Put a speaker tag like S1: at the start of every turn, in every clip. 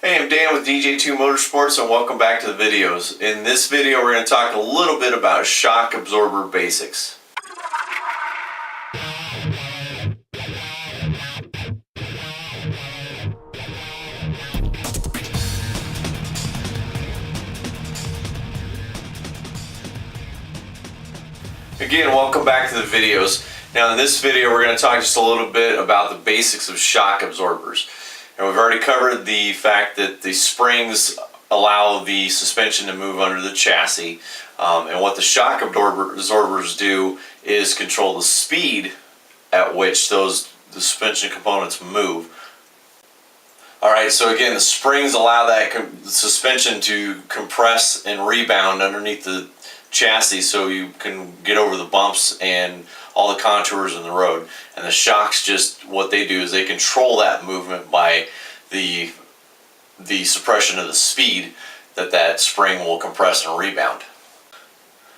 S1: Hey, I'm Dan with DJ2 Motorsports and welcome back to the videos. In this video we're going to talk a little bit about shock absorber basics. Again, welcome back to the videos. Now in this video we're going to talk just a little bit about the basics of shock absorbers. And we've already covered the fact that the springs allow the suspension to move under the chassis, and what the shock absorbers do is control the speed at which the suspension components move. Alright, so again, the springs allow that suspension to compress and rebound underneath the chassis so you can get over the bumps and all the contours in the road. And the shocks, just what they do is they control that movement by the suppression of the speed that spring will compress and rebound.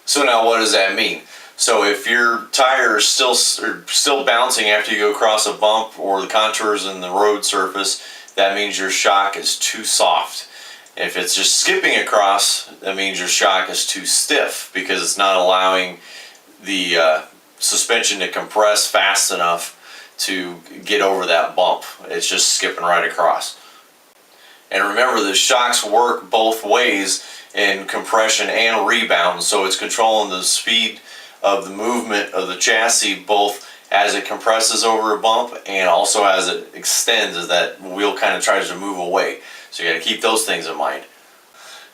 S1: So now what does that mean? So if your tire is still bouncing after you go across a bump or the contours in the road surface, that means your shock is too soft. If it's just skipping across, that means your shock is too stiff because it's not allowing the suspension to compress fast enough to get over that bump. It's just skipping right across. And remember, the shocks work both ways in compression and rebound, so it's controlling the speed of the movement of the chassis both as it compresses over a bump and also as it extends, as that wheel kind of tries to move away. So you got to keep those things in mind.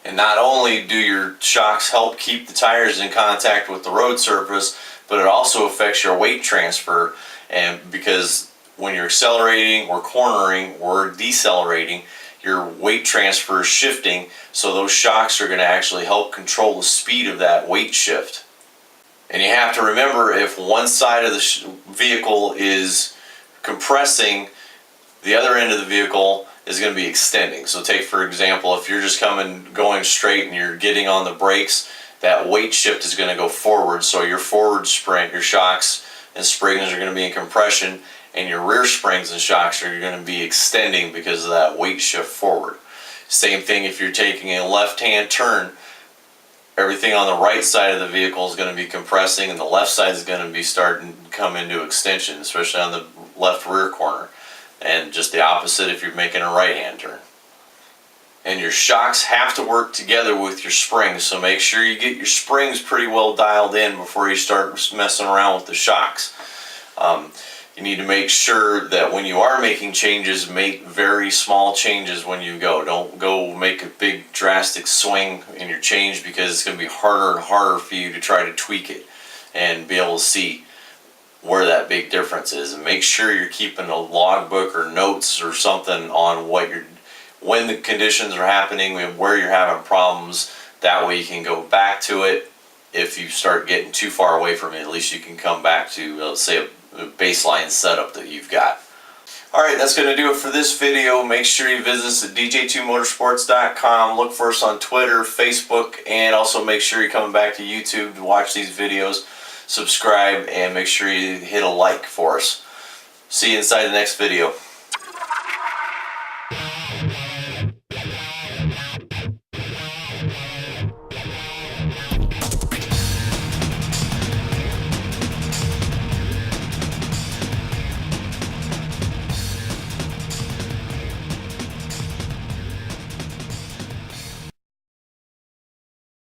S1: And not only do your shocks help keep the tires in contact with the road surface, but it also affects your weight transfer. And because when you're accelerating or cornering or decelerating, your weight transfer is shifting, so those shocks are going to actually help control the speed of that weight shift. And you have to remember, if one side of the vehicle is compressing, the other end of the vehicle is going to be extending. So take, for example, if you're just going straight and you're getting on the brakes, that weight shift is going to go forward. So your forward spring, your shocks and springs are going to be in compression, and your rear springs and shocks are going to be extending because of that weight shift forward. Same thing if you're taking a left-hand turn. Everything on the right side of the vehicle is going to be compressing, and the left side is going to be starting to come into extension, especially on the left rear corner. And just the opposite if you're making a right-hand turn. And your shocks have to work together with your springs, so make sure you get your springs pretty well dialed in before you start messing around with the shocks. You need to make sure that when you are making changes, make very small changes when you go. Don't go make a big drastic swing in your change, because it's going to be harder and harder for you to try to tweak it and be able to see where that big difference is. And make sure you're keeping a logbook or notes or something on when the conditions are happening and where you're having problems. That way you can go back to it. If you start getting too far away from it, at least you can come back to, let's say, a baseline setup that you've got. Alright, that's going to do it for this video. Make sure you visit us at dj2motorsports.com. Look for us on Twitter, Facebook, and also make sure you're coming back to YouTube to watch these videos. Subscribe and make sure you hit a like for us. See you inside the next video.